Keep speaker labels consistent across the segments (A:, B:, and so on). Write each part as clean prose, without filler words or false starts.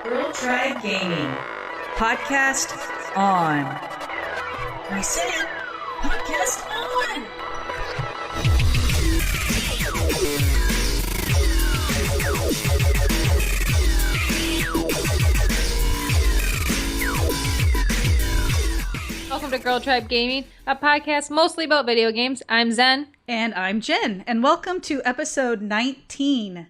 A: Girl Tribe Gaming. Podcast on. I said, podcast on.
B: Welcome to Girl Tribe Gaming, a podcast mostly about video games. I'm Zen.
C: And I'm Jen, and welcome to episode 19.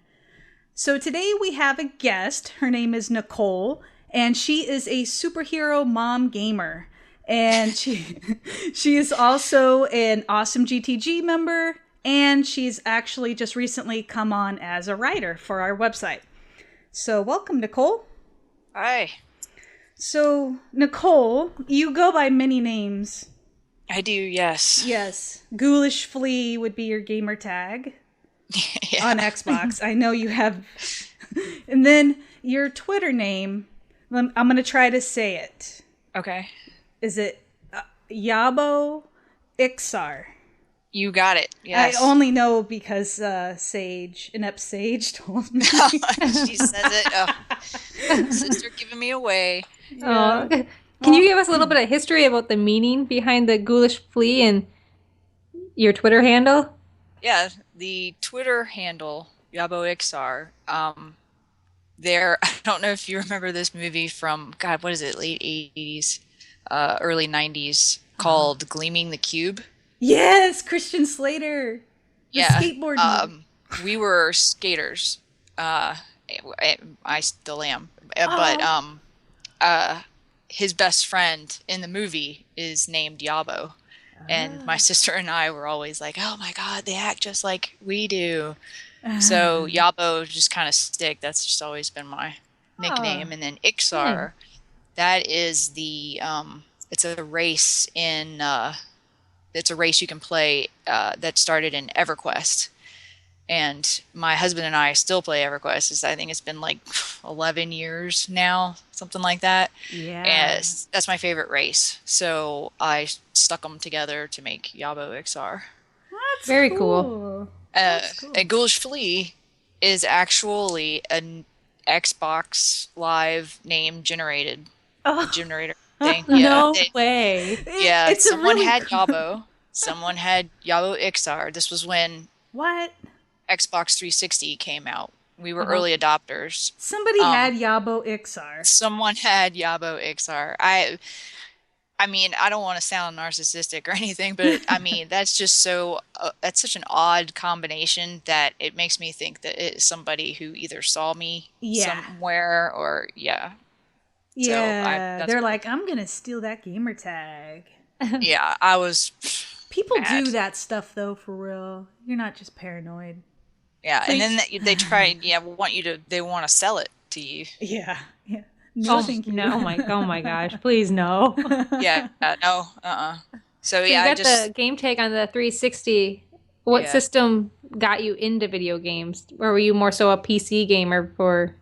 C: So today we have a guest. Her name is Nicole, and she is a superhero mom gamer. And she is also an awesome GTG member, and she's actually just recently come on as a writer for our website. So welcome, Nicole.
D: Hi.
C: So, Nicole, you go by many names.
D: I do, yes.
C: Yes. GhoulishFlea would be your gamer tag.
D: Yeah.
C: On Xbox. I know you have. And then your Twitter name, I'm going to try to say it.
D: Okay.
C: Is it yaboiksar?
D: You got it, yes.
C: I only know because Sage, Inept Sage told me.
D: She says it. Oh. Sister giving me away.
B: Yeah. Can you give us a little bit of history about the meaning behind the GhoulishFlea and your Twitter handle?
D: Yeah, the Twitter handle, yaboiksar, I don't know if you remember this movie from, God, what is it, late 80s, early 90s, called Gleaming the Cube.
C: Yes, Christian Slater. The skateboard movie.
D: We were skaters. I still am. But his best friend in the movie is named Yabo. And my sister and I were always like, oh my God, they act just like we do. So Yabo just kind of stick. That's just always been my nickname. And then Iksar, that is the, it's a race in, it's a race you can play that started in EverQuest. And my husband and I still play EverQuest. I think it's been like 11 years now, something like that.
C: Yeah.
D: And that's my favorite race. So I stuck them together to make yaboiksar.
C: That's
B: very cool.
C: That's cool.
D: A GhoulishFlea is actually an Xbox Live name generator thing.
B: No way.
D: Yeah,
C: It's
D: someone
C: really
D: had
C: cool.
D: Yabo. Someone had yaboiksar. This was when
C: What?
D: Xbox 360 came out. We were early adopters.
C: Somebody had yaboiksar.
D: Someone had yaboiksar. I mean, I don't want to sound narcissistic or anything, but I mean, that's just so, that's such an odd combination that it makes me think that it's somebody who either saw me somewhere or,
C: Yeah,
D: So
C: they're like, I'm going to steal that gamer tag.
D: yeah, I was.
C: People
D: mad.
C: do that stuff, though, for real. You're not just paranoid.
D: Yeah, and then they try, they want to sell it to you.
C: Yeah. No, thank you.
B: No, oh my gosh, please no.
D: Yeah, no, So,
B: So
D: yeah,
B: you got the game tag on the 360. What system got you into video games? Or were you more so a PC gamer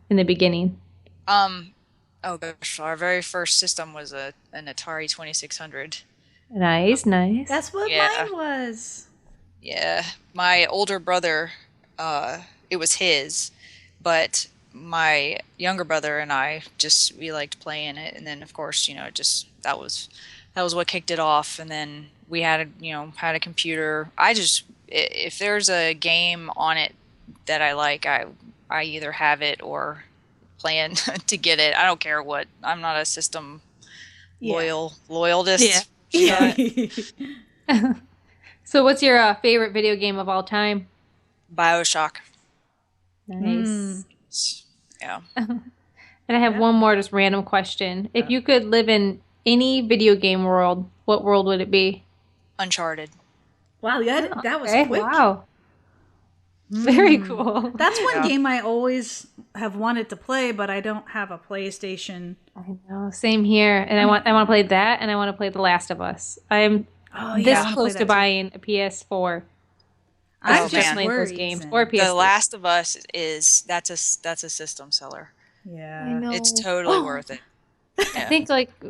B: in the beginning?
D: Oh gosh, our very first system was an Atari 2600.
B: Nice.
C: That's what mine was.
D: Yeah, my older brother, it was his, but my younger brother and I we liked playing it, and then of course, that was what kicked it off, and then we had a computer. If there's a game on it that I like, I either have it or plan to get it. I don't care what. I'm not a system loyalist.
C: Yeah.
B: So what's your favorite video game of all time?
D: BioShock.
B: Nice.
D: Yeah.
B: And I have one more just random question. If you could live in any video game world, what world would it be?
D: Uncharted.
C: Wow, that was quick.
B: Wow. Very cool.
C: That's one game I always have wanted to play, but I don't have a PlayStation.
B: I know, same here. And I want to play that, and I want to play The Last of Us. I'm this close to buying a PS4.
C: I'm just
B: playing
C: worried.
B: those games or PS4.
D: The Last of Us that's a system seller.
C: Yeah,
B: I know.
D: It's totally worth it.
B: I think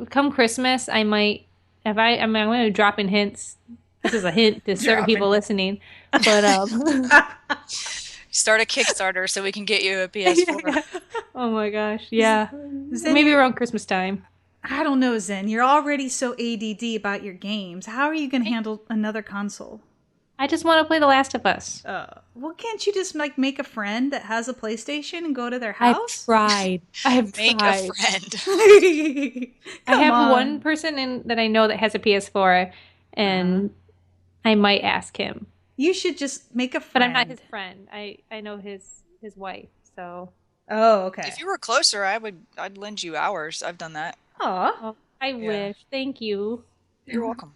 B: come Christmas, I might. I'm going to drop in hints. This is a hint to certain people listening, but
D: Start a Kickstarter so we can get you a PS4.
B: Oh my gosh. Yeah.
C: Zen,
B: Maybe around Christmas time.
C: I don't know, Zen. You're already so ADD about your games. How are you going to handle another console?
B: I just want to play The Last of Us.
C: Well, can't you just like make a friend that has a PlayStation and go to their house?
B: I have
D: Make
B: tried.
D: a friend.
B: I have one person that I know that has a PS4, and I might ask him.
C: You should just make a friend.
B: But I'm not his friend. I know his wife, so.
C: Oh, okay.
D: If you were closer, I'd lend you hours. I've done that.
C: Aw.
B: I wish. Thank you.
D: You're welcome.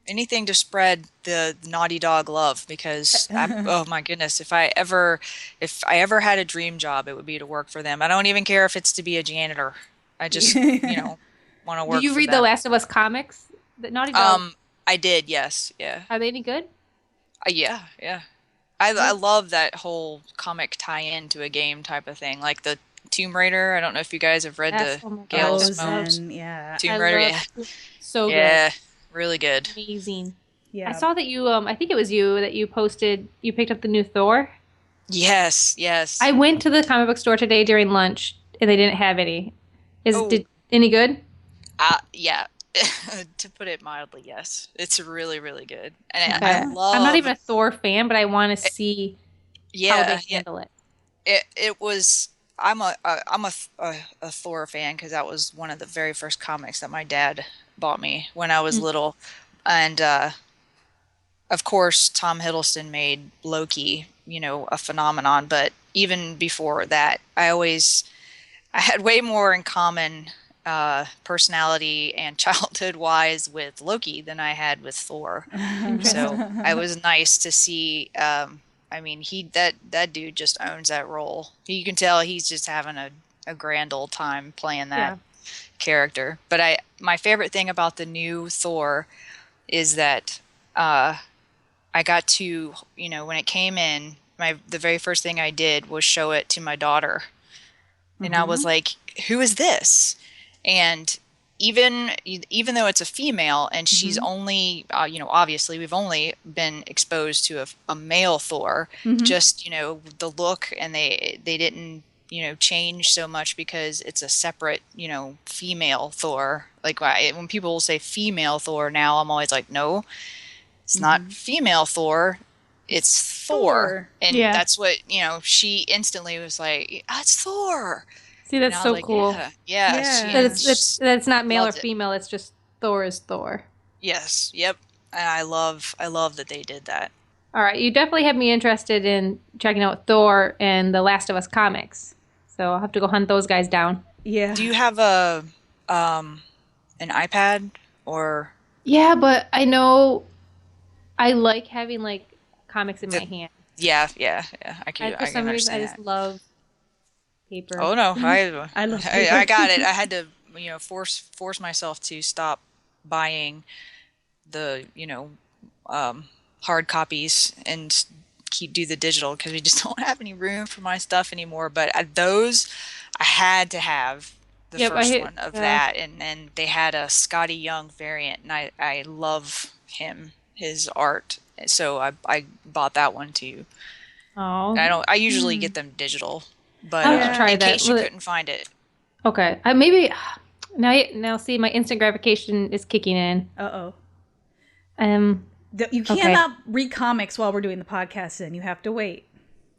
D: Anything to spread the Naughty Dog love, because oh my goodness, if I ever had a dream job, it would be to work for them. I don't even care if it's to be a janitor. I just want to work.
B: Do you
D: for
B: read
D: them.
B: The Last of Us comics? The Naughty Dog.
D: I did. Yes. Yeah.
B: Are they any good?
D: Yeah. I love that whole comic tie-in to a game type of thing, like the Tomb Raider. I don't know if you guys have read the Gail Simone's Tomb Raider. Yeah.
B: So good.
D: Yeah. Really good.
B: Amazing.
C: Yeah.
B: I saw that you, I think it was you that you posted, you picked up the new Thor.
D: Yes.
B: I went to the comic book store today during lunch and they didn't have any. Did any good?
D: Yeah. To put it mildly, yes. It's really, really good. And
B: Okay.
D: I love...
B: I'm not even a Thor fan, but I want to see how they handle it.
D: It was... I'm a Thor fan because that was one of the very first comics that my dad bought me when I was little, and of course Tom Hiddleston made Loki, a phenomenon. But even before that, I had way more in common personality and childhood wise with Loki than I had with Thor. So it was nice to see. That dude just owns that role. You can tell he's just having a grand old time playing that character. But my favorite thing about the new Thor is that I got to, when it came in, the very first thing I did was show it to my daughter. And I was like, who is this? And even though it's a female and she's only, obviously we've only been exposed to a male Thor, just, the look, and they didn't, change so much because it's a separate, female Thor. Like when people say female Thor now, I'm always like, no, it's not female Thor. It's Thor. And that's what, she instantly was like, it's Thor.
B: See, that's so cool.
D: Yeah.
B: That it's not male or female. It's just Thor is Thor.
D: Yes. Yep. And I love that they did that.
B: All right. You definitely have me interested in checking out Thor and the Last of Us comics. So I'll have to go hunt those guys down.
C: Yeah.
D: Do you have an iPad or?
B: Yeah, but I know I like having like comics in my hand.
D: Yeah.
B: For some reason, I just love paper.
D: Oh no, I
C: love paper.
D: I got it. I had to, force myself to stop buying the, hard copies and do the digital because we just don't have any room for my stuff anymore. But those, I had to have the first one of that, and they had a Scotty Young variant, and I love his art, so I bought that one too.
B: Oh,
D: I usually get them digital. But
B: I'll have to try
D: in
B: that.
D: case you couldn't find it.
B: Okay. Maybe now see my instant gratification is kicking in.
C: You cannot read comics while we're doing the podcast. Then you have to wait.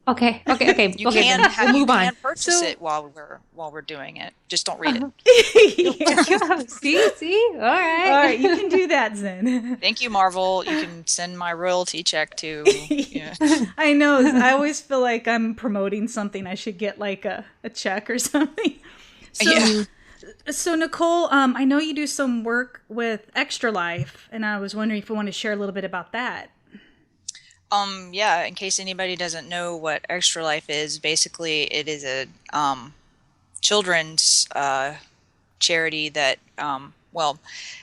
B: Okay.
D: You can purchase it while we're doing it. Just don't read
B: it. See? All right.
C: You can do that, Zen.
D: Thank you, Marvel. You can send my royalty check to.
C: I know. I always feel like I'm promoting something. I should get like a check or something. So Nicole, I know you do some work with Extra Life, and I was wondering if you want to share a little bit about that.
D: In case anybody doesn't know what Extra Life is, basically it is a children's charity that,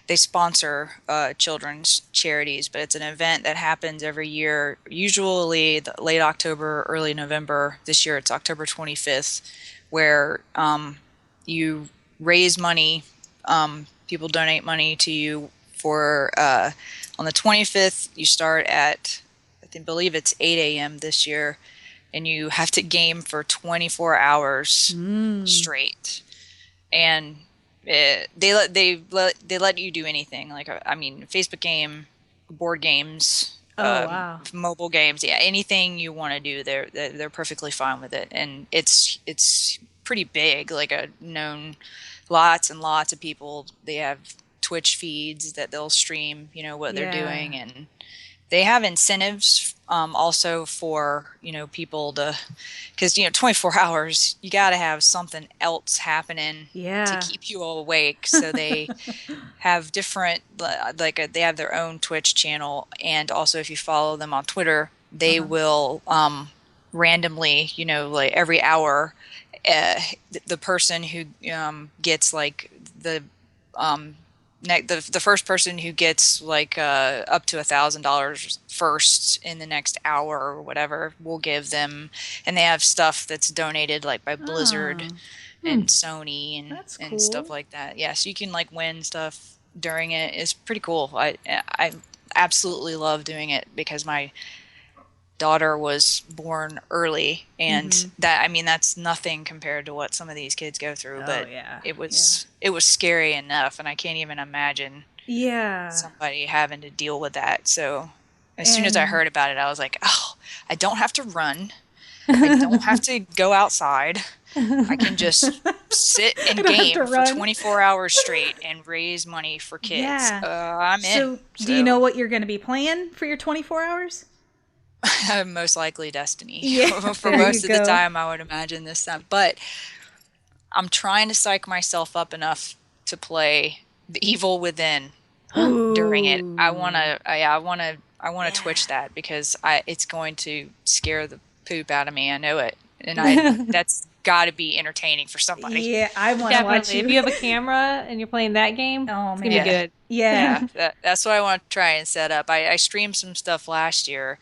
D: they sponsor children's charities, but it's an event that happens every year, usually late October, early November. This year it's October 25th, where you raise money, people donate money to you for, on the 25th, you start at, I believe it's 8 a.m. this year, and you have to game for 24 hours straight. And they let you do anything. Like, I mean, Facebook game, board games,
C: wow.
D: mobile games, yeah, anything you want to do, they're perfectly fine with it. And it's pretty big, like a known lots and lots of people. They have Twitch feeds that they'll stream, you know, what they're doing, and they have incentives also for, you know, people to, because, you know, 24 hours, you got to have something else happening to keep you awake. So they have different, like they have their own Twitch channel. And also if you follow them on Twitter, they will randomly, you know, like every hour, the person who gets like the first person who gets like up to $1,000 first in the next hour or whatever, we'll give them, and they have stuff that's donated like by Blizzard and Sony and
C: cool.
D: stuff like that. Yeah, so you can like win stuff during it. It's pretty cool. I absolutely love doing it because my daughter was born early, and that, I mean, that's nothing compared to what some of these kids go through, but it was scary enough, and I can't even imagine somebody having to deal with that. So as soon as I heard about it, I was like, oh, I don't have to run, I don't have to go outside, I can just sit and game for 24 hours straight and raise money for kids. I'm in. So
C: do you know what you're going to be playing for your 24 hours?
D: Most likely Destiny. For most of the time, I would imagine this time. But I'm trying to psych myself up enough to play The Evil Within during it. I want to Twitch that because it's going to scare the poop out of me. I know it, and that's got to be entertaining for somebody.
C: Yeah, I want to watch you.
B: If you have a camera and you're playing that game, it's gonna be good.
C: Yeah,
D: that's what I want to try and set up. I streamed some stuff last year.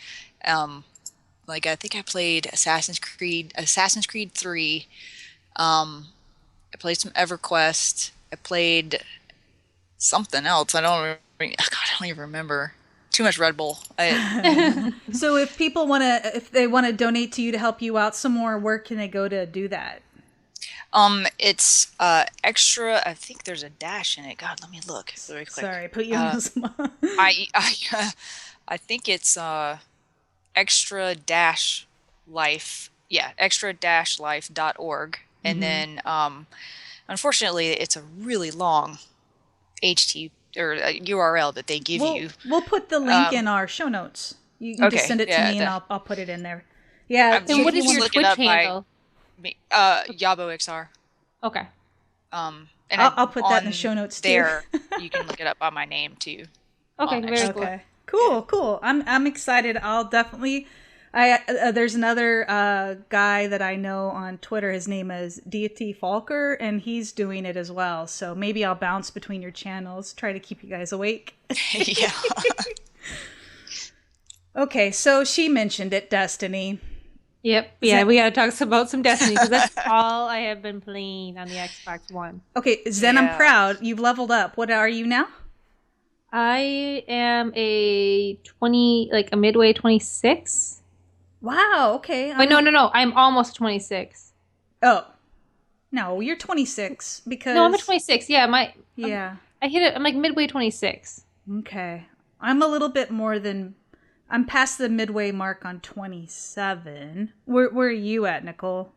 D: Like I think I played Assassin's Creed 3. I played some EverQuest. I played something else. I don't even remember. Too much Red Bull.
C: So if they want to donate to you to help you out some more, where can they go to do that?
D: It's extra. I think there's a dash in it. God, let me look really quick.
C: Sorry, I put you on the spot.
D: I think it's extra-life. Yeah, extra-life.org. And then, unfortunately, it's a really long URL that they give you.
C: We'll put the link in our show notes. You can just send it to me, and I'll put it in there. Yeah.
B: And what is your Twitch handle?
D: Yaboiksar.
B: Okay.
D: And
C: I'll put that in the show notes too.
D: There, you can look it up by my name too.
B: Okay, very
C: cool. Cool. I'm excited. I'll definitely. There's another guy that I know on Twitter. His name is Deity Falker, and he's doing it as well. So maybe I'll bounce between your channels, try to keep you guys awake.
D: Yeah.
C: Okay, so she mentioned it, Destiny.
B: Yep. Yeah, we got to talk about some Destiny because that's all I have been playing on the Xbox One.
C: Okay, Zen, I'm proud. You've leveled up. What are you now?
B: I am a midway 26.
C: Wow, okay.
B: Wait, no. I'm almost 26.
C: Oh. No, you're 26 because...
B: No, I'm a 26. Yeah, I hit it. I'm like midway 26.
C: Okay. I'm a little bit more than... I'm past the midway mark on 27. Where are you at, Nicole?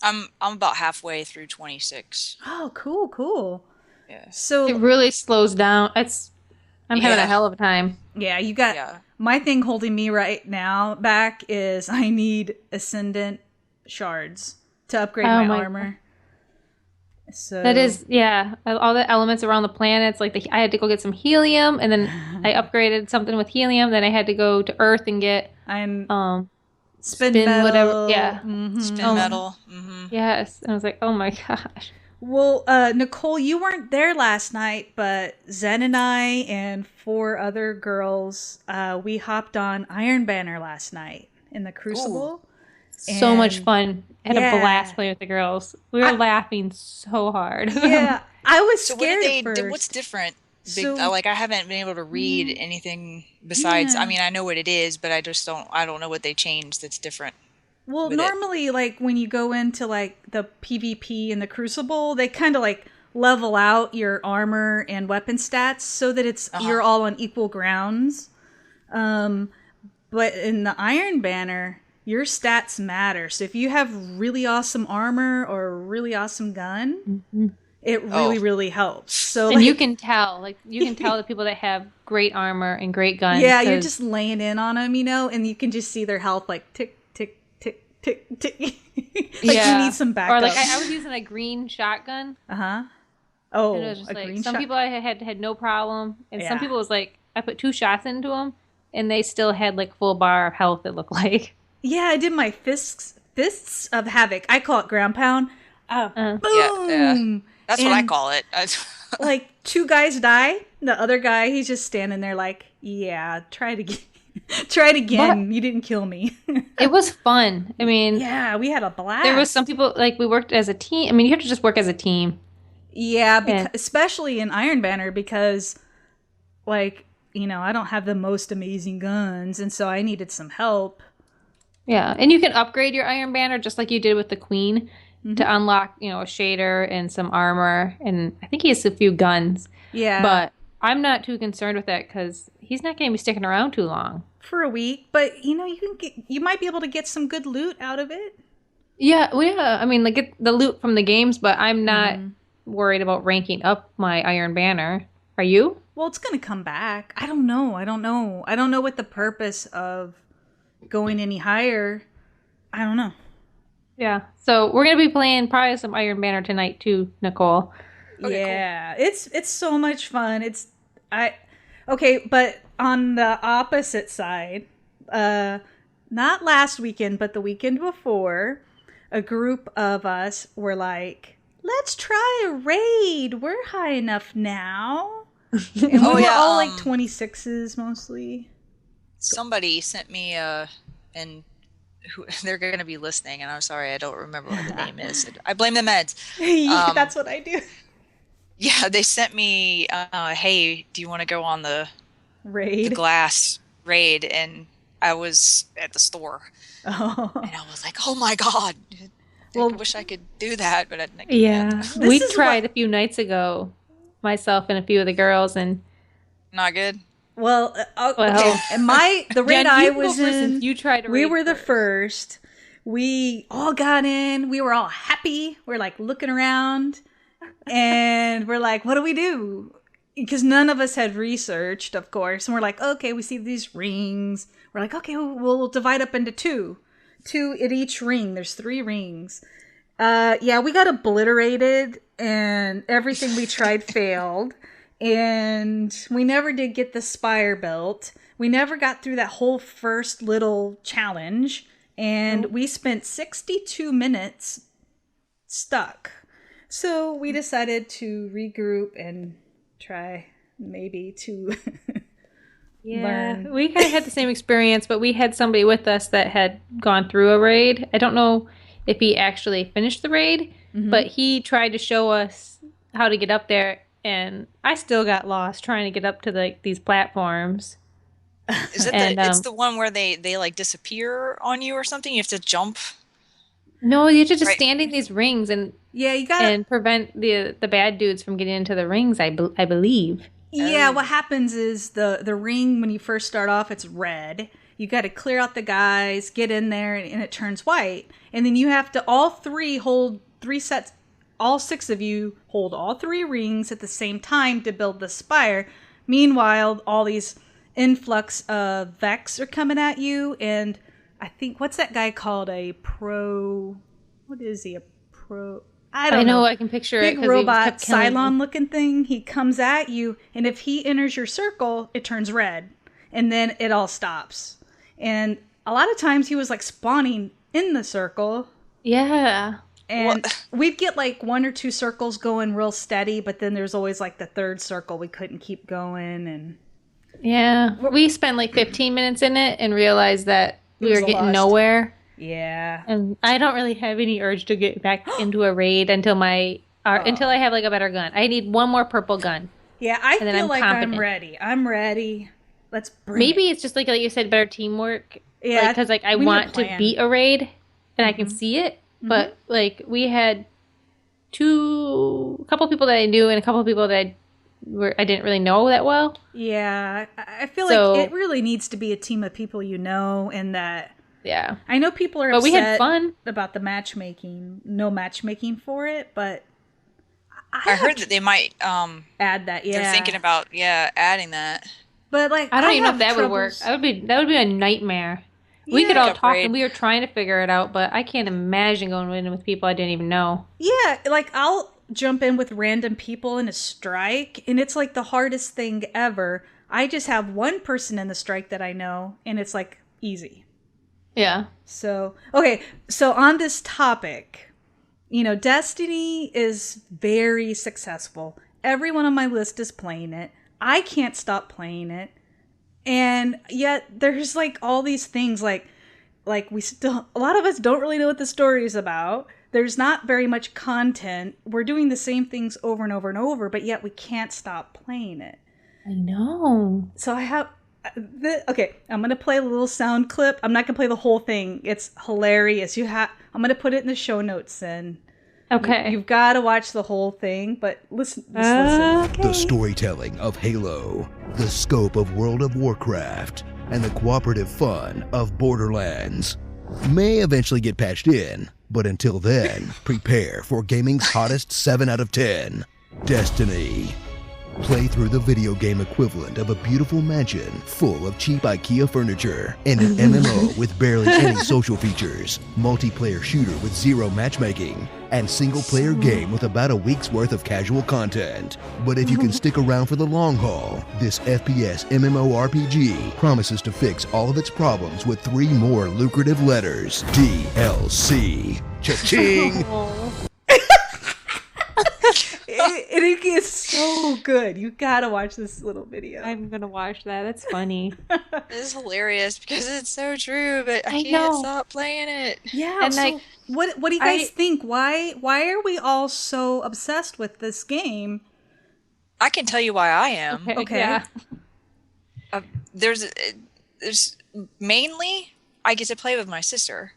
D: I'm about halfway through 26.
C: Oh, cool.
D: Yeah.
C: So
B: it really slows down. I'm having a hell of a time.
C: Yeah, you got my thing holding me right now back is I need Ascendant shards to upgrade my armor. So
B: that is, all the elements around the planets. Like I had to go get some helium, and then I upgraded something with helium. Then I had to go to Earth and get
C: spin metal,
B: whatever. Yeah,
D: spin metal. Mm-hmm.
B: Yes, and I was like, oh my gosh.
C: Well, Nicole, you weren't there last night, but Zen and I and 4 other girls, we hopped on Iron Banner last night in the Crucible.
B: Ooh. So much fun. I had a blast playing with the girls. We were laughing so hard.
C: Yeah, I was scared
D: so what did what's different? I haven't been able to read anything besides. I mean, I know what it is, but I don't know what they changed that's different.
C: Well,
D: with it.
C: normally, like, when you go into, like, the PvP and the Crucible, they kind of, like, level out your armor and weapon stats so that you're all on equal grounds. But in the Iron Banner, your stats matter. So if you have really awesome armor or a really awesome gun, it really, really helps. So,
B: and you can tell the people that have great armor and great guns.
C: Yeah, you're just laying in on them, and you can just see their health, like, tick, tick, tick, tick, tick. You need some backup.
B: Or, like, I was using a green shotgun.
C: Oh,
B: and it was just
C: green
B: some people I had no problem, and some
C: Yeah.
B: people was like, I put 2 shots into them, and they still had, like, full bar of health, it looked like.
C: Yeah, I did my fists of havoc. I call it ground pound. Boom!
D: Yeah. That's what I call it.
C: Like, 2 guys die. The other guy, he's just standing there like, yeah, try it again. Try it again. You didn't kill me.
B: It was fun. I mean...
C: Yeah, we had a blast.
B: There was some people, like, we worked as a team. I mean, you have to just work as a team.
C: Yeah, especially in Iron Banner because, like, I don't have the most amazing guns, and so I needed some help.
B: Yeah, and you can upgrade your Iron Banner just like you did with the Queen to unlock, a shader and some armor, and I think he has a few guns.
C: Yeah.
B: But I'm not too concerned with that because he's not going to be sticking around too long.
C: For a week, but, you might be able to get some good loot out of it.
B: Yeah, well, yeah. I mean, like, get the loot from the games, but I'm not worried about ranking up my Iron Banner. Are you?
C: Well, it's going to come back. I don't know. I don't know what the purpose of going any higher. I don't know.
B: Yeah. So we're going to be playing probably some Iron Banner tonight too, Nicole.
C: Okay, yeah. Cool. It's so much fun. Okay, but on the opposite side, not last weekend, but the weekend before, a group of us were like, let's try a raid. We're high enough now. And we were all like 26s mostly.
D: Somebody sent me and they're going to be listening, and I'm sorry I don't remember what the name is. I blame the meds.
C: Yeah, that's what I do.
D: Yeah, they sent me, hey, do you want to go on the
C: raid?
D: The glass raid, and I was at the store.
C: Oh.
D: And I was like, oh my God. I wish I could do that, but I didn't.
B: Yeah. We tried a few nights ago, myself and a few of the girls, and
D: not good.
C: Well, okay. And the raid I was in,
B: you tried to
C: we were the first. We all got in. We were all happy. We're like looking around, and we're like, what do we do? Because none of us had researched, of course. And we're like, okay, we see these rings. We're like, okay, we'll divide up into 2 at each ring. There's 3 rings. Yeah, we got obliterated, and everything we tried failed. And we never did get the spire built. We never got through that whole first little challenge. And we spent 62 minutes stuck. So we decided to regroup and try maybe to learn.
B: We kind of had the same experience, but we had somebody with us that had gone through a raid. I don't know if he actually finished the raid, but he tried to show us how to get up there. And I still got lost trying to get up to these platforms.
D: Is it it's the one where they like disappear on you or something? You have to jump?
B: No, you have to just stand in these rings and
C: you got
B: and prevent the bad dudes from getting into the rings, I believe.
C: Yeah, what happens is the ring, when you first start off, it's red. You got to clear out the guys, get in there, and it turns white. And then you have to all 6 of you hold all 3 rings at the same time to build the spire. Meanwhile, all these influx of Vex are coming at you, and I think, what's that guy called? What is he? I don't know.
B: I can picture
C: Big
B: it. Big
C: robot, Cylon looking thing. He comes at you, and if he enters your circle, it turns red, and then it all stops. And a lot of times he was like spawning in the circle.
B: Yeah.
C: And we'd get like 1 or 2 circles going real steady, but then there's always like the 3rd circle we couldn't keep going. And
B: yeah, we spent like 15 minutes in it and realized that we were getting nowhere.
C: Yeah.
B: And I don't really have any urge to get back into a raid until until I have like a better gun. I need 1 more purple gun.
C: Yeah, I feel like I'm ready. I'm ready. Let's bring
B: Maybe it's just like you said, better teamwork.
C: Yeah,
B: because I want to beat a raid. and I can see it. But like we had a couple people that I knew and a couple of people that I didn't really know that well.
C: Yeah, I feel like it really needs to be a team of people you know, and that.
B: Yeah,
C: I know people are
B: but
C: upset
B: we had fun
C: about the matchmaking. No matchmaking for it, but
D: I heard that they might
C: add that. Yeah,
D: they're thinking about adding that.
C: But like,
B: I don't even know if
C: have
B: that would work. That would be a nightmare. We could all talk and we were trying to figure it out, but I can't imagine going in with people I didn't even know.
C: Yeah, like I'll jump in with random people in a strike, and it's like the hardest thing ever. I just have one person in the strike that I know, and it's like easy.
B: Yeah.
C: So, okay, so on this topic, Destiny is very successful. Everyone on my list is playing it. I can't stop playing it. And yet there's like all these things like we still, a lot of us don't really know what the story is about. There's not very much content. We're doing the same things over and over and over, but yet we can't stop playing it.
B: I know.
C: So I have okay, I'm going to play a little sound clip. I'm not going to play the whole thing. It's hilarious. I'm going to put it in the show notes then.
B: Okay.
C: You've got to watch the whole thing, but listen.
B: Okay.
E: The storytelling of Halo, the scope of World of Warcraft, and the cooperative fun of Borderlands may eventually get patched in, but until then, prepare for gaming's hottest 7 out of 10, Destiny. Play through the video game equivalent of a beautiful mansion full of cheap IKEA furniture and an MMO with barely any social features, multiplayer shooter with 0 matchmaking, and single-player game with about a week's worth of casual content. But if you can stick around for the long haul, this FPS MMORPG promises to fix all of its problems with 3 more lucrative letters: DLC. Cha-ching!
C: It is so good. You gotta watch this little video.
B: I'm gonna watch that. That's funny.
D: It's hilarious because it's so true, but I can't
B: know.
D: stop playing it.
C: Yeah.
B: And
C: so
B: like,
C: what do you guys think? Why are we all so obsessed with this game?
D: I can tell you why I am.
C: Okay.
B: Yeah.
D: There's mainly I get to play with my sister.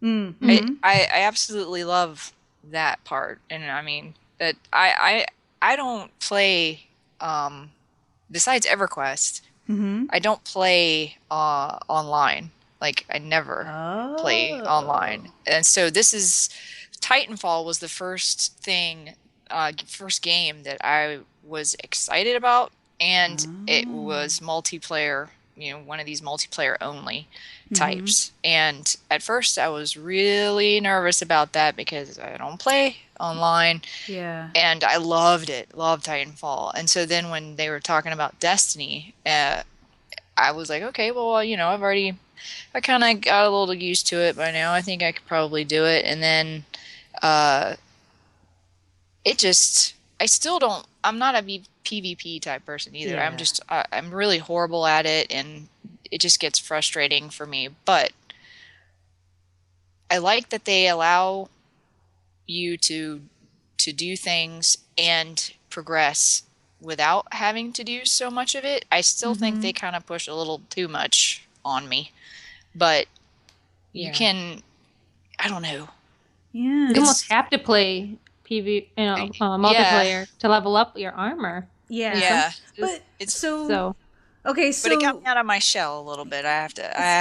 C: Mm-hmm.
D: I absolutely love that part, and I mean that I don't play besides EverQuest.
C: Mm-hmm.
D: I don't play online. Like I never play online, and so this is Titanfall was the first game that I was excited about, and it was multiplayer. One of these multiplayer only types. And at first I was really nervous about that because I don't play online.
C: Yeah.
D: And I loved Titanfall. And so then when they were talking about Destiny, I was like, okay, well, I kind of got a little used to it by now. I think I could probably do it. And then I'm not a PvP type person either. Yeah. I'm really horrible at it, and it just gets frustrating for me. But I like that they allow you to do things and progress without having to do so much of it. I still think they kind of push a little too much on me, but you can, I don't know.
C: Yeah.
B: You almost have to play multiplayer to level up your armor.
C: Yeah.
D: Yeah.
C: But
B: so
C: okay, so
D: but it got me out of my shell a little bit. I have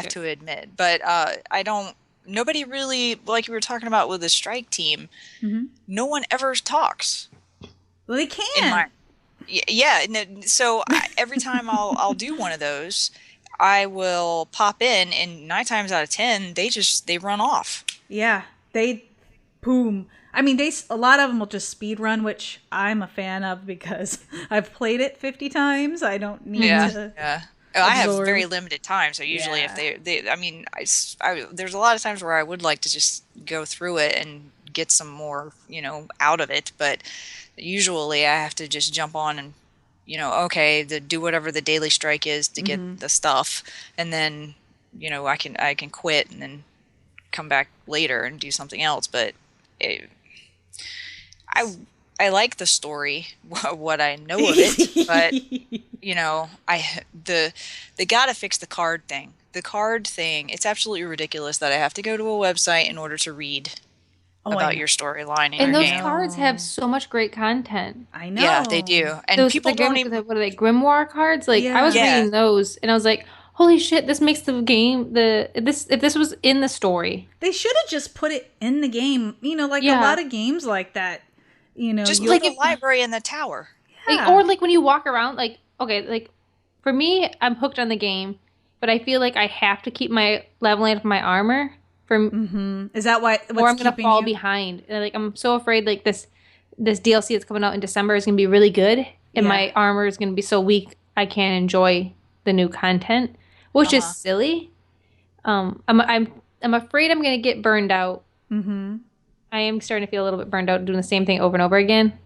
D: to admit, but nobody really, like you were talking about with the strike team. No one ever talks.
C: Well, they can.
D: So every time I'll do one of those, I will pop in, and 9 times out of 10 they run off.
C: Yeah, boom. I mean, a lot of them will just speed run, which I'm a fan of because I've played it 50 times. I don't need to.
D: Yeah. I have very limited time, so usually if there's a lot of times where I would like to just go through it and get some more, out of it, but usually I have to just jump on and, do whatever the daily strike is to get the stuff, and then, I can quit and then come back later and do something else, but I like the story, what I know of it, but they gotta fix the card thing. the card thing, it's absolutely ridiculous that I have to go to a website in order to read about your storyline in
B: And
D: your
B: those
D: game.
B: cards have so much great content.
C: I know.
D: Yeah, they do. And
B: Those
D: people don't even...
B: what are they, grimoire cards? Like I was
C: Yeah.
B: reading those and I was like, holy shit, this makes the game if this was in the story.
C: They should have just put it in the game. You know, like a lot of games like that. You know,
D: just like a library in the tower.
B: Like, or like when you walk around, like, okay, like for me, I'm hooked on the game, but I feel like I have to keep my leveling up my armor
C: Is that why?
B: Or I'm gonna fall behind. And, like I'm so afraid like this DLC that's coming out in December is gonna be really good, and my armor is gonna be so weak I can't enjoy the new content, which is silly. I'm afraid I'm gonna get burned out. I am starting to feel a little bit burned out doing the same thing over and over again.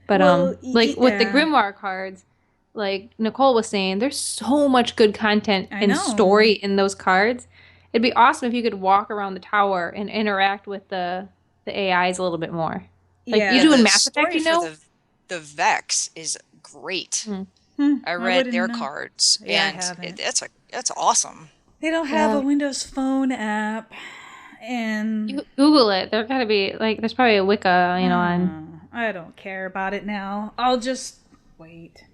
B: But like with the grimoire cards, like Nicole was saying, there's so much good content and story in those cards. It'd be awesome if you could walk around the tower and interact with the AIs a little bit more. Like you do in Mass Effect, you know?
D: The Vex is great. I read their cards, and that's awesome.
C: They don't have a Windows Phone app, and
B: you Google it. There gotta be like there's probably a Wicca, you know, on.
C: I don't care about it now. I'll just wait.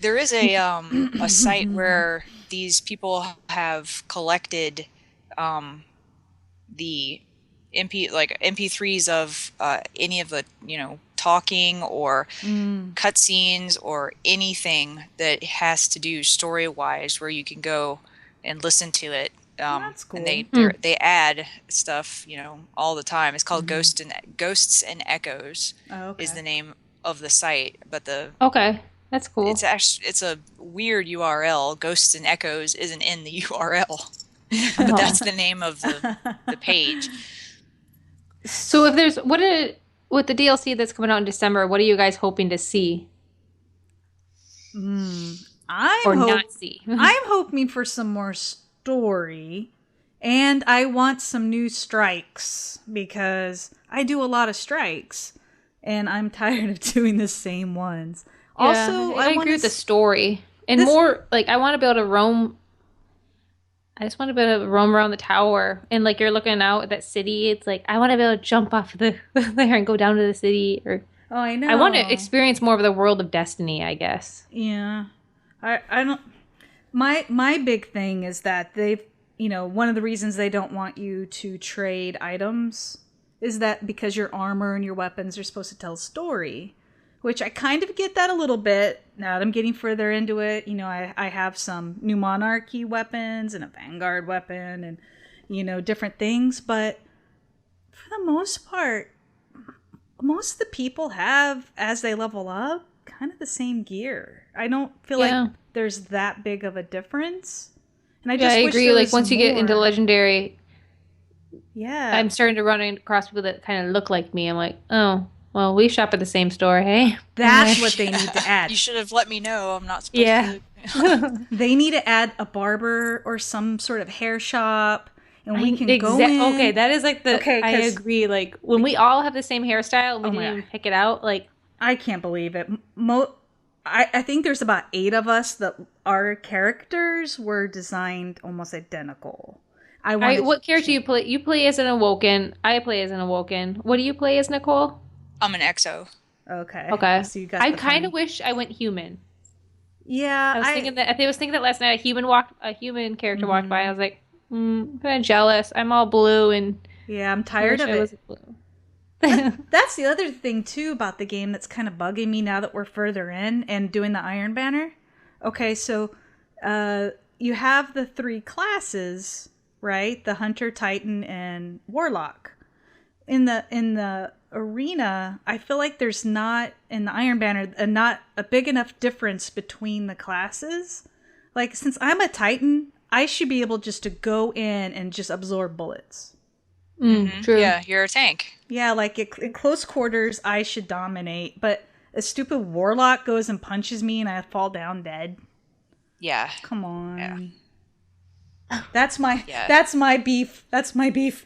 D: There is a site where these people have collected the MP3s of any of the talking or cutscenes or anything that has to do story wise, where you can go and listen to it.
C: That's cool.
D: And they add stuff all the time. It's called Ghosts and Echoes is the name of the site, but that's cool. It's a weird URL. Ghosts and Echoes isn't in the URL, but that's the name of the page.
B: So if there's with the DLC that's coming out in December, what are you guys hoping to see? Not see?
C: I'm hoping for some more story, and I want some new strikes because I do a lot of strikes, and I'm tired of doing the same ones.
B: Yeah,
C: also,
B: I agree with the story and more like I want to be able to roam. I just want to be able to roam around the tower and like you're looking out at that city. It's like I want to be able to jump off there and go down to the city. Or
C: I know
B: I want to experience more of the world of Destiny. I guess.
C: Yeah, I don't. My big thing is that they've one of the reasons they don't want you to trade items is that because your armor and your weapons are supposed to tell a story. Which I kind of get that a little bit now that I'm getting further into it. I have some New Monarchy weapons and a Vanguard weapon and, different things. But for the most part, most of the people have, as they level up, kind of the same gear. I don't feel like there's that big of a difference. And I just wish
B: agree. Like once you get into Legendary, I'm starting to run across people that kind of look like me. I'm like, oh. Well, we shop at the same store, hey?
C: That's what they need to add.
D: You should have let me know. I'm not supposed to.
C: They need to add a barber or some sort of hair shop, and we can go in.
B: Okay, that is like the... I agree. Like, when we all have the same hairstyle and we didn't even pick it out, like...
C: I can't believe it. I think there's about 8 of us that our characters were designed almost identical.
B: What character you play? You play as an Awoken. I play as an Awoken. What do you play as, Nicole?
D: I'm an EXO.
C: Okay. So you got
B: I kind of wish I went human.
C: Yeah,
B: I was thinking that last night. A human character walked by. I was like, I'm kind of jealous. I'm all blue and
C: I'm tired of it. That's the other thing too about the game that's kind of bugging me now that we're further in and doing the Iron Banner. Okay, so you have the 3 classes, right? The Hunter, Titan, and Warlock. In the arena, I feel like there's not, in the Iron Banner, not a big enough difference between the classes. Like, since I'm a Titan, I should be able just to go in and just absorb bullets.
B: True.
D: Yeah, you're a tank.
C: Yeah, like in close quarters, I should dominate, but a stupid Warlock goes and punches me and I fall down dead. Come on. Yeah. That's my beef. That's my beef.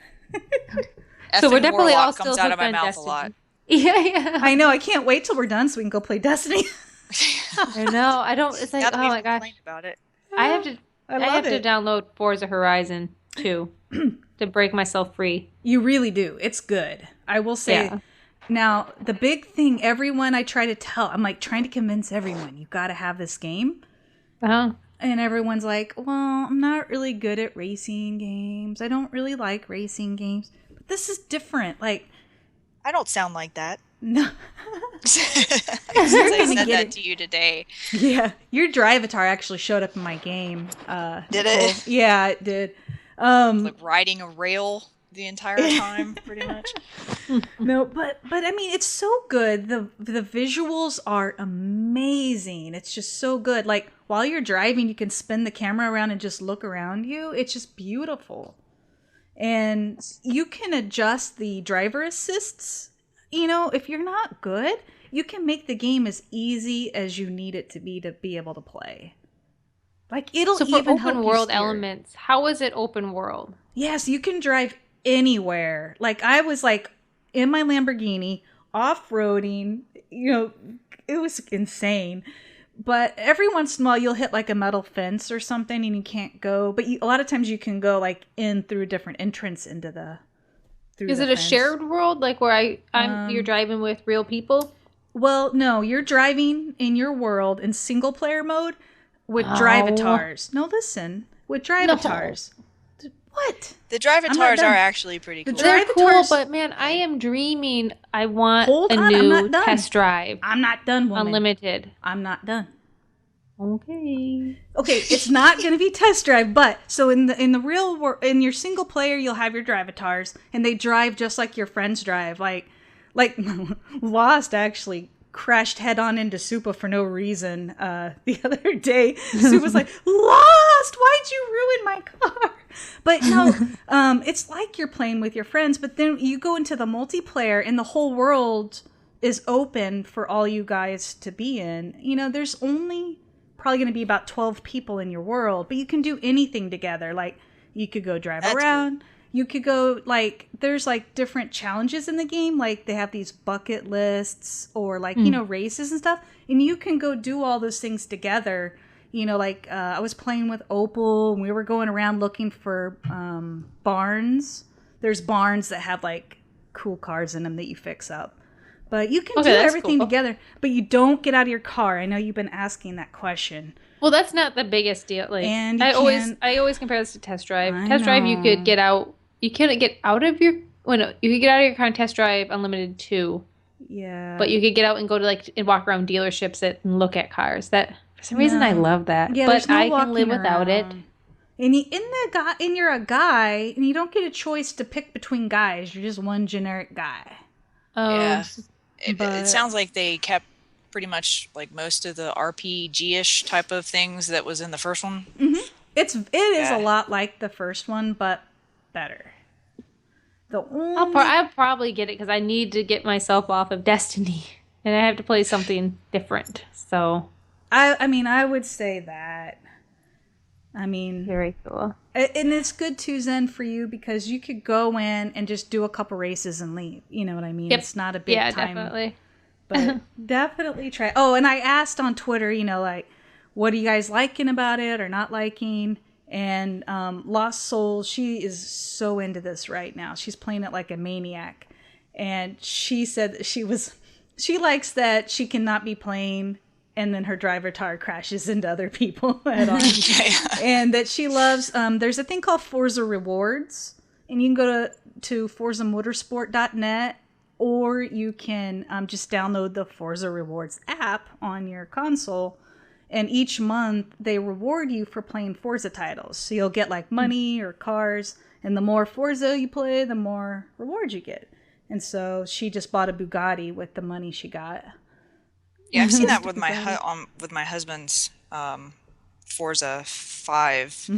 B: So we're definitely all still
D: comes out of my mouth
B: Destiny.
D: a lot.
B: Yeah.
C: I know. I can't wait till we're done so we can go play Destiny.
B: I know. I don't. It's like, oh my gosh.
D: About it.
B: I have to.
C: I
B: I
C: love
B: have
C: it.
B: to download Forza Horizon too to break myself free.
C: You really do. It's good. I will say.
B: Yeah.
C: Now, the big thing, everyone I try to tell, I'm like trying to convince everyone, you got to have this game.
B: Oh.
C: And everyone's like, well, I'm not really good at racing games. I don't really like racing games. But this is different. Like,
D: I don't sound like that.
C: no.
D: Since I
C: gonna
D: said
C: get
D: that
C: it.
D: to you today.
C: Yeah. Your Drivatar actually showed up in my game.
D: Did
C: Nicole.
D: it?
C: Yeah, it did.
D: Like riding a rail the entire time, pretty much.
C: No, but I mean, it's so good. The visuals are amazing. It's just so good. Like while you're driving, you can spin the camera around and just look around you. It's just beautiful. And you can adjust the driver assists. You know, if you're not good, you can make the game as easy as you need it to be able to play. Like it'll
B: So for
C: even help
B: open
C: you
B: world
C: steer.
B: elements, how is it open world?
C: Yes, you can drive anywhere. Like I was like in my Lamborghini off-roading, you know, it was insane. But every once in a while you'll hit like a metal fence or something and you can't go, but a lot of times you can go like in through a different entrance into the
B: Is it a
C: fence.
B: shared world like where you're driving with real people?
C: Well, no, you're driving in your world in single player mode with
B: Oh.
C: Drivatars. No, listen, with Drivatars. What?
D: The
C: I'm not
D: Drivatars
C: done.
D: are actually pretty
C: The
D: cool.
B: They're cool,
C: Drivatars-
B: but man, I am dreaming. I want
C: Hold
B: a
C: on, I'm
B: new
C: not done.
B: test drive.
C: I'm not done, woman.
B: Unlimited.
C: I'm not done.
B: Okay.
C: Okay, it's not going to be test drive, but so in the real world, in your single player, you'll have your Drivatars, and they drive just like your friends drive. Like Lost actually crashed head on into Supa for no reason the other day. Supa's like, Lost, why'd you ruin my car? But no, it's like you're playing with your friends, but then you go into the multiplayer, and the whole world is open for all you guys to be in. You know, there's only probably going to be about 12 people in your world, but you can do anything together. Like you could go drive
D: That's
C: around. You could go like there's like different challenges in the game. Like they have these bucket lists or like, you know, races and stuff. And you can go do all those things together. You know, like I was playing with Opal and we were going around looking for barns. There's barns that have like cool cars in them that you fix up. But you can do
B: that's
C: everything
B: cool.
C: together, but you don't get out of your car. I know you've been asking that question.
B: Well, that's not the biggest deal. Like
C: And you
B: I
C: can't-
B: always compare this to test drive.
C: I
B: Test drive, you
C: know.
B: could get out. You couldn't get out of your. Well, no, you could get out of your car and test drive unlimited too.
C: Yeah.
B: But you could get out and go to like and walk around dealerships and look at cars. That for some reason I
C: No.
B: love that.
C: Yeah,
B: but
C: there's no
B: I can
C: walking
B: live without it.
C: around. And you're a guy, and you don't get a choice to pick between guys. You're just one generic guy.
B: Oh,
D: Yeah.
C: But-
D: It sounds like they kept pretty much like most of the RPG-ish type of things that was in the first one.
C: It is
D: Yeah.
C: a lot like the first one, but better. The only
B: I'll probably get it because I need to get myself off of Destiny, and I have to play something different. So
C: I mean, I would say that. I mean,
B: very cool.
C: and it's good too, Zen, for you because you could go in and just do a couple races and leave. You know what I mean?
B: Yep.
C: It's not a big
B: Yeah,
C: time.
B: definitely.
C: But definitely try. Oh, and I asked on Twitter, you know, like, what are you guys liking about it or not liking? And Lost Souls, she is so into this right now. She's playing it like a maniac. And she said that she likes that she cannot be playing and then her Drivatar crashes into other people head on. And that she loves, there's a thing called Forza Rewards. And you can go to forzamotorsport.net or you can just download the Forza Rewards app on your console. And each month they reward you for playing Forza titles. So you'll get like money or cars. And the more Forza you play, the more rewards you get. And so she just bought a Bugatti with the money she got.
D: Yeah, I've seen that with my husband's Forza 5.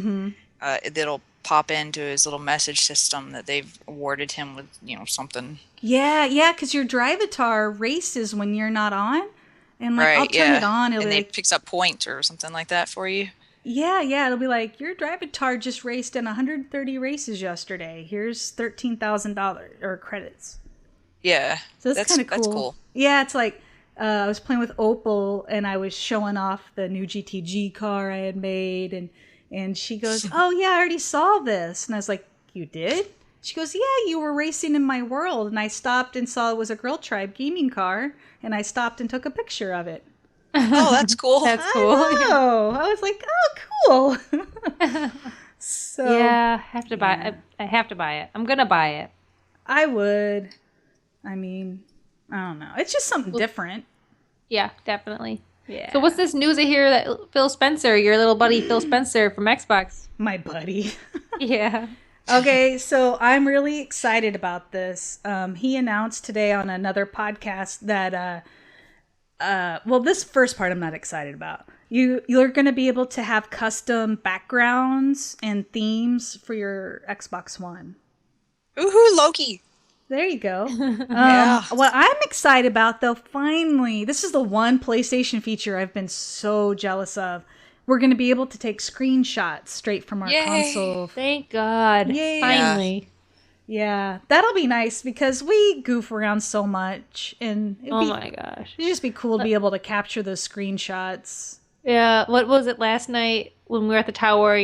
D: It'll pop into his little message system that they've awarded him with, you know, something.
C: Yeah, because your Drivatar races when you're not on. And like, I'll turn it on. It'll
D: and
C: be
D: it
C: like,
D: picks up points or something like that for you.
C: yeah. It'll be like, your Drivatar just raced in 130 races yesterday. Here's $13,000 or credits.
D: Yeah,
C: So that's kind of cool.
D: That's cool.
C: Yeah, it's like I was playing with Opal and I was showing off the new GTG car I had made, and And she goes, "Oh yeah, I already saw this." And I was like, "You did?" She goes, "Yeah, you were racing in my world, and I stopped and saw it was a Girl Tribe gaming car, and I stopped and took a picture of it."
D: Oh, that's cool.
B: That's cool.
C: Oh, I was like, "Oh, cool." So
B: Yeah, I have to buy it. I have to buy it. I'm gonna buy it.
C: I would. I mean, I don't know. It's just something different.
B: Yeah, definitely.
C: Yeah.
B: So what's this news I hear that Phil Spencer, your little buddy Phil Spencer from Xbox?
C: My buddy.
B: Yeah.
C: Okay, so I'm really excited about this. He announced today on another podcast that, well, this first part I'm not excited about. You're going to be able to have custom backgrounds and themes for your Xbox One.
D: Ooh, Loki.
C: There you go.
D: Yeah.
C: What I'm excited about, though, finally, this is the one PlayStation feature I've been so jealous of. We're going to be able to take screenshots straight from our
D: Yay.
C: console.
B: Thank God.
C: Yay.
B: Finally.
C: Yeah, that'll be nice because we goof around so much, and
B: My gosh.
C: it'd just be cool to be able to capture those screenshots.
B: Yeah. What was it last night when we were at the tower,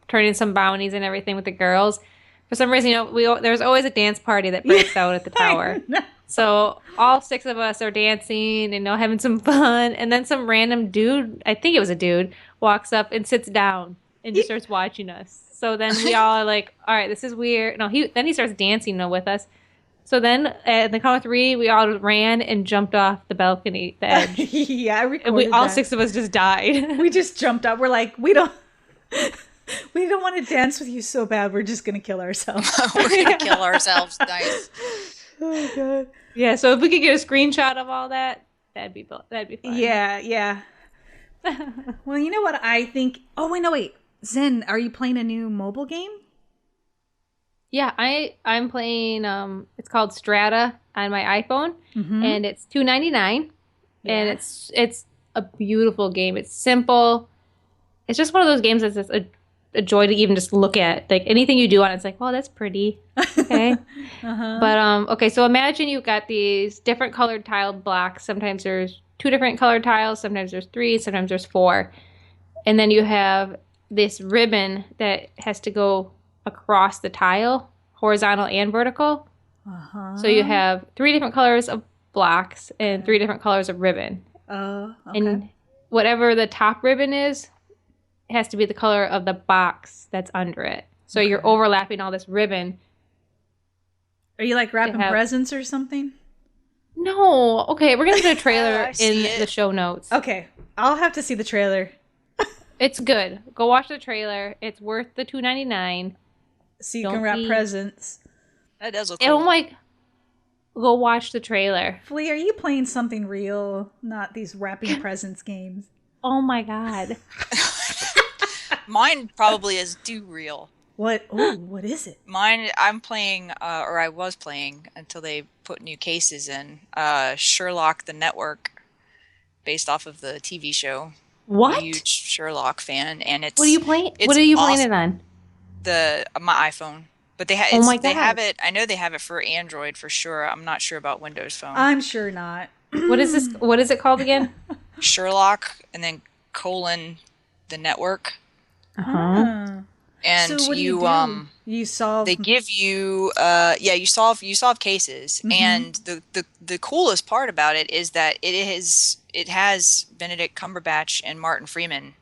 B: turning some bounties and everything with the girls? For some reason, there's always a dance party that breaks out at the tower. So all 6 of us are dancing and having some fun. And then some random dude, I think it was a dude, walks up and sits down and just starts watching us. So then we all are like, all right, this is weird. No, then he starts dancing with us. So then at the count of 3, we all ran and jumped off the balcony, the edge.
C: Yeah, I recorded
B: And all
C: that.
B: 6 of us just died.
C: We just jumped up. We're like, we don't want to dance with you so bad. We're just gonna kill ourselves.
D: We're gonna kill ourselves. Nice.
C: Oh god.
B: Yeah, so if we could get a screenshot of all that, that'd be fun.
C: Yeah. Well, you know what I think? Oh wait, no wait. Zen, are you playing a new mobile game?
B: Yeah, I'm playing it's called Strata on my iPhone, and it's $2.99, and it's a beautiful game. It's simple. It's just one of those games that's just a joy to even just look at. Like anything you do on it's like, well, that's pretty. Okay. But okay, so imagine you've got these different colored tiled blocks. Sometimes there's 2 different colored tiles, sometimes there's 3, sometimes there's 4. And then you have this ribbon that has to go across the tile, horizontal and vertical. So you have 3 different colors of blocks and 3 different colors of ribbon.
C: Okay.
B: And whatever the top ribbon is, it has to be the color of the box that's under it. So you're overlapping all this ribbon.
C: Are you like wrapping presents or something?
B: No. Okay, we're going to put a trailer
D: I see
B: in the show notes.
C: Okay. I'll have to see the trailer.
B: It's good. Go watch the trailer. It's worth the $2.99.
C: So you can wrap presents.
D: That does look
B: Oh
D: cool.
B: my! Go watch the trailer.
C: Flea, are you playing something real? Not these wrapping presents games.
B: Oh my God!
D: Mine probably is too real.
C: What? Oh, what is it?
D: Mine, I'm playing, or I was playing until they put new cases in. Sherlock the Network, based off of the TV show.
B: What?
D: I'm a huge Sherlock fan, and it's.
B: What are you playing?
D: It's
B: What are you playing
D: awesome.
B: it on?
D: My iPhone, but they
B: Oh my
D: they
B: God.
D: have it. I know they have it for Android for sure. I'm not sure about Windows Phone.
C: I'm sure not.
B: What is this? What is it called again?
D: Sherlock, and then colon the network,
C: Huh.
D: and
C: So what do
D: you
C: do? You solve.
D: they give you you solve cases, and the coolest part about it is that it has Benedict Cumberbatch and Martin Freeman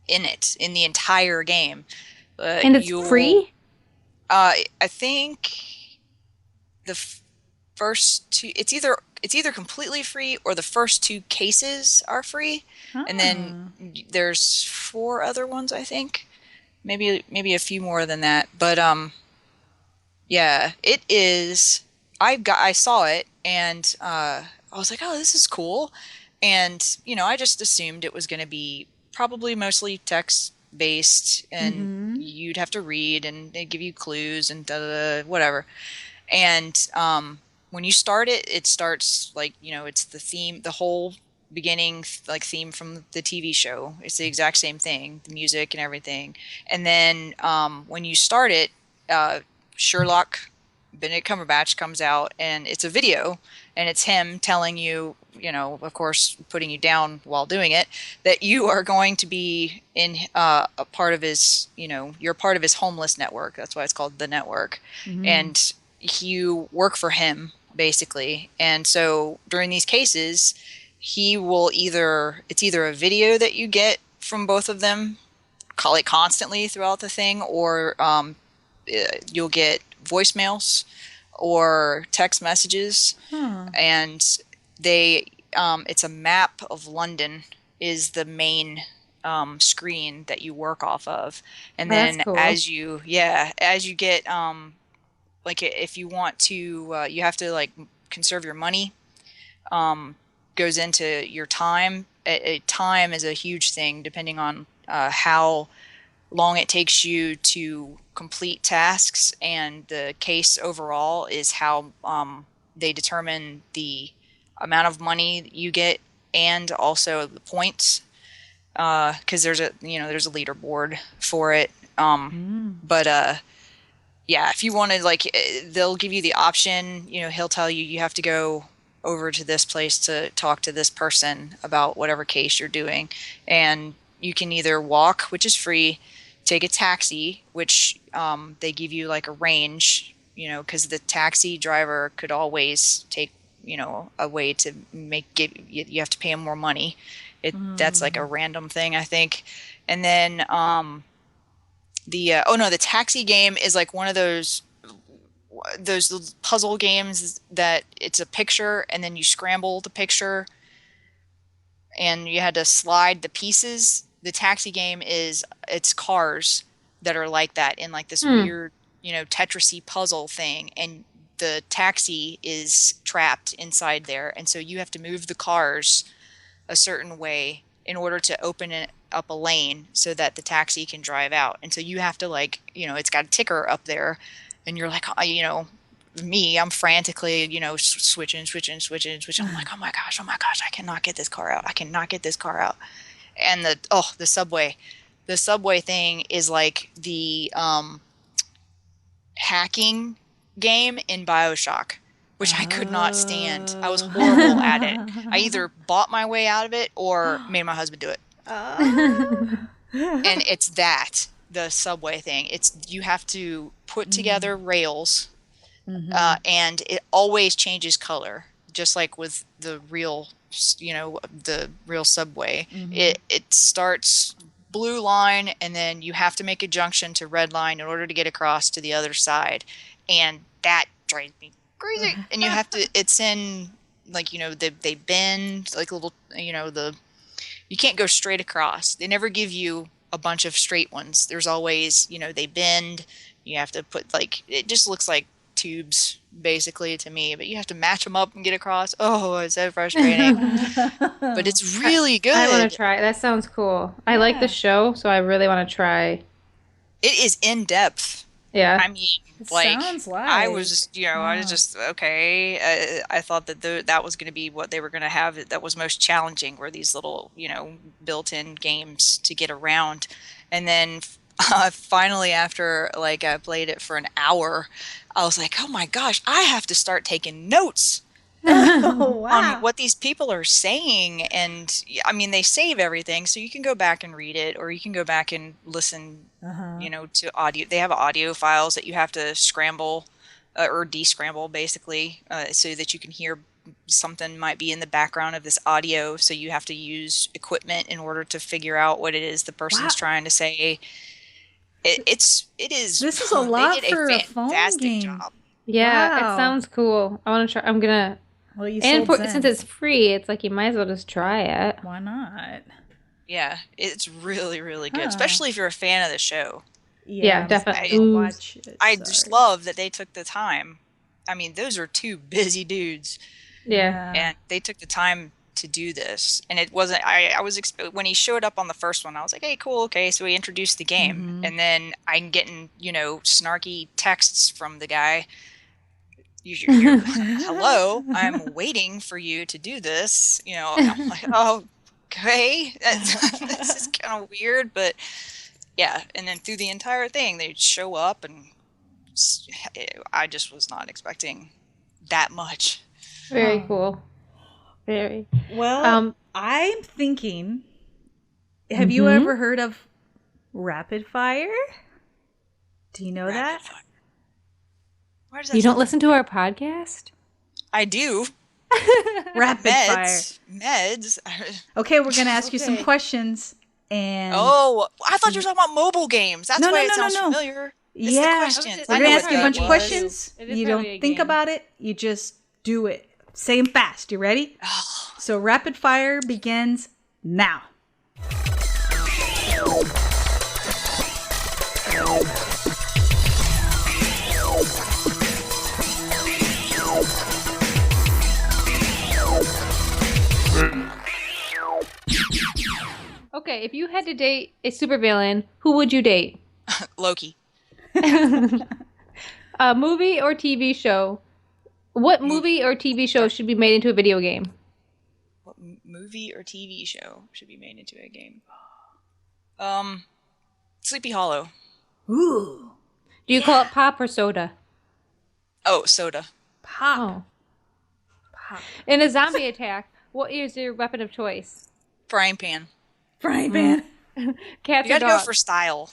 D: in it in the entire game.
B: And it's free?
D: I think the first 2. It's either completely free or the first 2 cases are free, and then there's 4 other ones I think, maybe a few more than that. But yeah, it is. I saw it and I was like, oh, this is cool, and I just assumed it was going to be probably mostly text based, and you'd have to read, and they give you clues and whatever. And when you start it, it starts like it's the theme, the whole beginning like theme from the TV show. It's the exact same thing, the music and everything. And then when you start it, Sherlock Benedict Cumberbatch comes out, and it's a video, and it's him telling you of course, putting you down while doing it, that you are going to be in a part of his, you're part of his homeless network. That's why it's called the network. And you work for him, basically. And so during these cases, he will it's either a video that you get from both of them, call it constantly throughout the thing, or you'll get voicemails or text messages. And it's a map of London is the main screen that you work off of. And then
B: cool.
D: as you get like if you want to you have to like conserve your money, goes into your time. Time is a huge thing depending on how long it takes you to complete tasks, and the case overall is how they determine the amount of money you get and also the points, because there's a leaderboard for it. But yeah, if you wanted, like, they'll give you the option, he'll tell you have to go over to this place to talk to this person about whatever case you're doing. And you can either walk, which is free, take a taxi, which they give you like a range, because the taxi driver could always take, a way to you have to pay him more money. That's like a random thing, I think. And then the taxi game is like one of those puzzle games that it's a picture and then you scramble the picture and you had to slide the pieces. The taxi game it's cars that are like that in like this weird, Tetris-y puzzle thing, and the taxi is trapped inside there, and so you have to move the cars a certain way in order to open it up a lane so that the taxi can drive out. And so you have to, like, it's got a ticker up there, and you're like, I'm frantically, switching. I'm like, oh my gosh, I cannot get this car out. And the subway thing is like the hacking game in BioShock, which I could not stand. I was horrible at it. I either bought my way out of it or made my husband do it. And it's the subway thing. You have to put together rails, and it always changes color, just like with the real, the real subway. It starts blue line, and then you have to make a junction to red line in order to get across to the other side, and that drives me crazy. And you have to, it's in, like, they bend like little, you can't go straight across. They never give you a bunch of straight ones. There's always, they bend. You have to put, like, it just looks like tubes basically to me, but you have to match them up and get across. Oh, it's so frustrating. But it's really good.
B: I want to try. That sounds cool. I like the show, so I really want to try.
D: It is in depth.
B: Yeah.
D: I mean, like,
C: sounds like
D: I was just, I was just, okay. I thought that that was going to be what they were going to have that was most challenging, were these little, built-in games to get around. And then finally, after, like, I played it for an hour, I was like, oh my gosh, I have to start taking notes on what these people are saying. And I mean, they save everything, so you can go back and read it, or you can go back and listen, to audio. They have audio files that you have to scramble or descramble, basically, so that you can hear something might be in the background of this audio. So you have to use equipment in order to figure out what it is the person's trying to say. It is.
C: This is a lot for a phone game.
D: Job.
B: Yeah, it sounds cool. I want to try. I'm gonna.
C: Well,
B: since it's free, it's like you might as well just try it.
C: Why not?
D: Yeah, it's really, really good, especially if you're a fan of the show.
B: Yeah, definitely.
C: Watch it.
D: I just love that they took the time. I mean, those are two busy dudes.
B: Yeah,
D: and they took the time to do this, and it wasn't. I was when he showed up on the first one, I was like, hey, cool, okay. So he introduced the game, and then I'm getting snarky texts from the guy. You're hello, I'm waiting for you to do this. And I'm like, oh, okay, this is kind of weird, but yeah. And then through the entire thing, they'd show up, and I just was not expecting that much.
B: Very cool. Very.
C: Well, I'm thinking, have you ever heard of rapid fire? Do you know that?
D: Why does that
B: You don't
D: sound
B: listen to our podcast?
D: I do.
C: Rapid fire.
D: Meds.
C: Okay, we're going to ask you some questions. And
D: Oh, I thought you were talking about mobile games. That's why it sounds familiar. It's the questions.
C: We're
D: I
C: going
D: know
C: to
D: what
C: ask you a
D: that
C: bunch of
D: was.
C: questions.
B: It is
C: You
B: probably
C: don't
B: a
C: think
B: game.
C: about it. You just do it. Say them fast. You ready? So rapid fire begins now.
B: Okay, if you had to date a supervillain, who would you date?
D: Loki.
B: A movie or TV show? What movie or TV show should be made into a video game?
D: What movie or TV show should be made into a game? Sleepy Hollow.
C: Ooh.
B: Do you call it pop or soda?
D: Oh, soda.
C: Pop.
B: Oh. In a zombie attack, what is your weapon of choice?
D: Frying pan.
C: Frying pan.
B: Cats
D: You
B: or
D: gotta
B: dogs?
D: go for style.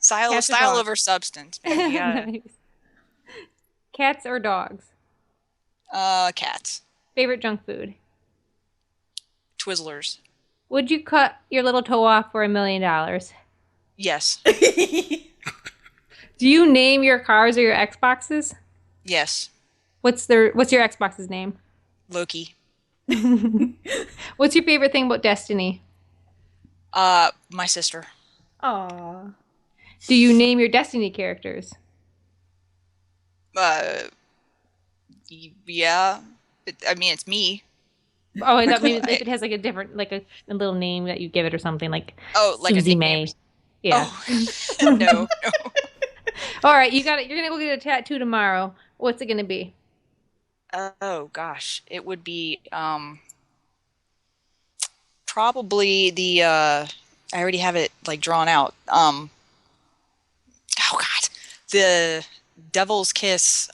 B: Cats or
D: Style
B: dogs?
D: over substance, man. You gotta-
B: Nice. Cats or dogs?
D: Cats.
B: Favorite junk food?
D: Twizzlers.
B: Would you cut your little toe off for $1 million?
D: Yes.
B: Do you name your cars or your Xboxes?
D: Yes.
B: What's your Xbox's name?
D: Loki.
B: What's your favorite thing about Destiny?
D: My sister.
C: Aw.
B: Do you name your Destiny characters?
D: Yeah. It's me.
B: Oh, I thought maybe if it has like a different, like a little name that you give it or something, like
D: Oh, like
B: Susie
D: a nickname.
B: May. Yeah.
D: Oh. No.
B: All right, you're gonna go get a tattoo tomorrow. What's it gonna be?
D: Oh gosh, it would be probably the I already have it like drawn out. Oh god, the Devil's Kiss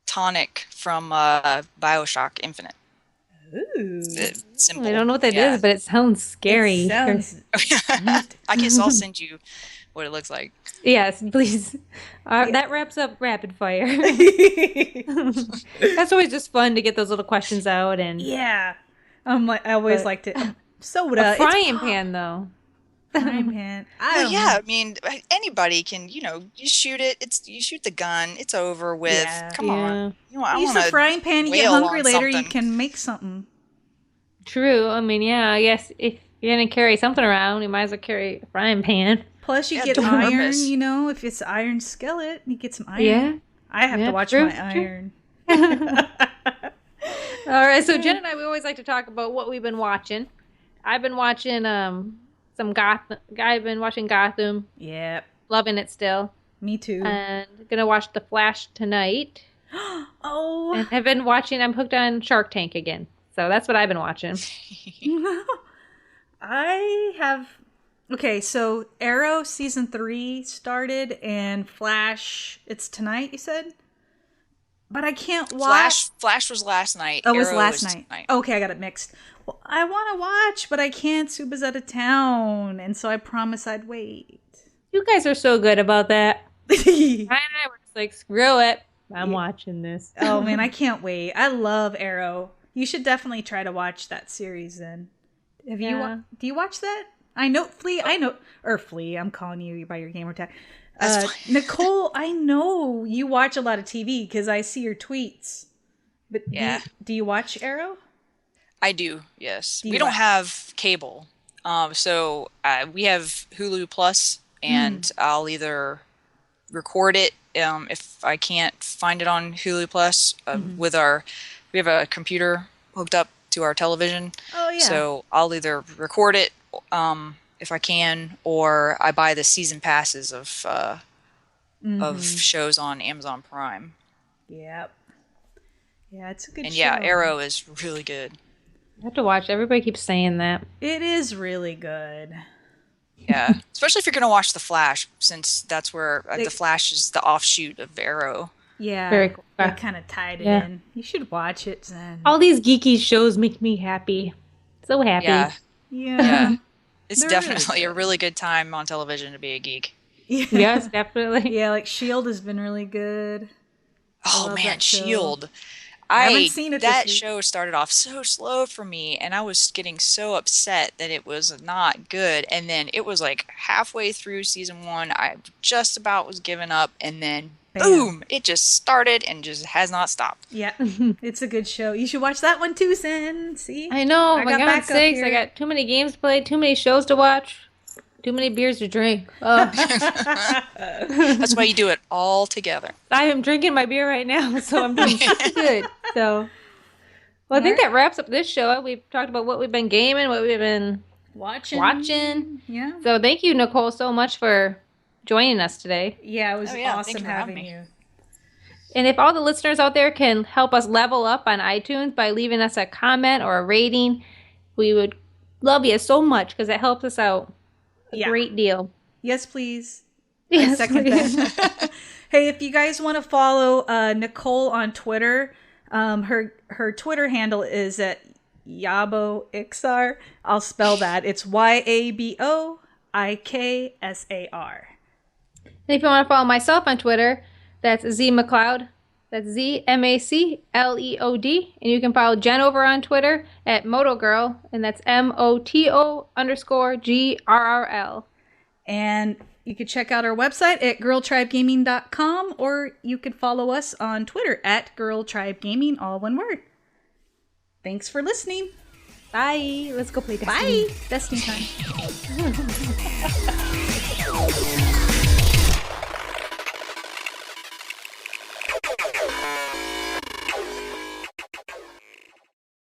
D: tonic from BioShock Infinite.
C: Ooh.
D: The symbol.
B: I don't know what that is, but it sounds scary.
C: It sounds
D: I'll send you what it looks like.
B: Yes, please. That wraps up rapid fire. That's always just fun to get those little questions out and
C: yeah. I always liked it. Soda.
B: a frying pan though.
C: Frying pan.
D: Anybody can, you shoot it. You shoot the gun. It's over with.
C: Yeah.
D: Come on. I
C: Use a
D: wanna
C: frying pan. You get
D: wail
C: hungry
D: on
C: later. You
D: something.
C: can make something.
B: True. I mean, yeah. I guess if you're gonna carry something around, you might as well carry a frying pan.
C: Plus, you
D: Yeah,
C: get
D: do it on
C: iron.
D: purpose.
C: If it's iron skillet, you get some iron.
B: Yeah.
C: I have to watch
B: true,
C: my
B: true.
C: iron.
B: All right. So Jen and I, we always like to talk about what we've been watching. I've been watching some Gotham. I've been watching Gotham.
C: Yep.
B: Loving it still.
C: Me too.
B: And gonna watch The Flash tonight.
C: Oh.
B: And I've been watching. I'm hooked on Shark Tank again. So that's what I've been watching.
C: I have. Okay, so Arrow season 3 started, and Flash. It's tonight. You said, but I can't watch.
D: Flash was last night.
C: Oh, it was
D: Arrow
C: last
D: was
C: night.
D: tonight.
C: Okay, I got it mixed. Well, I want to watch, but I can't. Suba's out of town, and so I promised I'd wait.
B: You guys are so good about that.
C: Oh
B: I we're just like, screw it. I'm watching this.
C: man, I can't wait. I love Arrow. You should definitely try to watch that series then. Have you?
B: Yeah.
C: Do you watch that? I know Flea. I know Flea. I'm calling you by your gamer tag.
D: That's fine.
C: Nicole, I know you watch a lot of TV because I see your tweets. But
D: Yeah.
C: do you watch Arrow?
D: I do. Yes.
C: Do you
D: We don't
C: watch-
D: have cable, so we have Hulu Plus, and I'll either record it if I can't find it on Hulu Plus we have a computer hooked up to our television.
C: Oh yeah.
D: So I'll either record it if I can, or I buy the season passes of shows on Amazon Prime.
C: Yep. Yeah, it's a good
D: And
C: show.
D: yeah, Arrow is really good.
B: I have to watch. Everybody keeps saying that.
C: It is really good.
D: Yeah, especially if you're gonna watch The Flash, since that's where The Flash is the offshoot of Arrow.
C: Yeah.
B: Very cool.
C: They kind of tied it
B: Yeah.
C: in. You should watch it, Zen.
B: All these geeky shows make me happy. So happy.
D: Yeah.
C: Yeah.
D: Yeah. It's
C: They're
D: definitely
C: really
D: a really good time on television to be a geek.
C: Yeah.
B: Yes, definitely.
C: Yeah, like S.H.I.E.L.D. has been really good.
D: Oh
C: love
D: man,
C: that show.
D: Shield.
C: I haven't seen it this
D: That
C: week.
D: show started off so slow for me, and I was getting so upset that it was not good. And then it was like halfway through season 1, I just about was giving up, and then
C: Bam.
D: boom, it just started and just has not stopped.
C: Yeah, it's a good show. You should watch that one too, Sin. See?
B: I know.
C: I
B: My
C: got
B: God,
C: back up
B: 6.
C: here.
B: I got too many games to play, too many shows to watch, too many beers to drink. Oh,
D: That's why you do it all together.
B: I am drinking my beer right now, so I'm doing pretty good. So, well, I think that wraps up this show. We've talked about what we've been gaming, what we've been watching.
C: Yeah.
B: So thank you, Nicole, so much for joining us today.
C: Yeah, it was
D: Oh, yeah,
C: awesome
D: thanks for
C: having
D: having me.
C: you.
B: And if all the listeners out there can help us level up on iTunes by leaving us a comment or a rating, we would love you so much because it helps us out a great deal.
C: Yes, please.
B: Yes,
C: Second
B: please.
C: that. Hey, if you guys want to follow Nicole on Twitter, her Twitter handle is at yaboiksar. I'll spell that. It's YABOIKSAR.
B: And if you want to follow myself on Twitter, that's ZMacLeod. That's ZMACLEOD. And you can follow Jen over on Twitter at MotoGirl. And that's MOTO_GRRL.
C: And you can check out our website at girltribegaming.com, or you can follow us on Twitter at girltribegaming, all one word. Thanks for listening.
B: Bye. Let's go play Destiny.
C: Bye. Destiny time.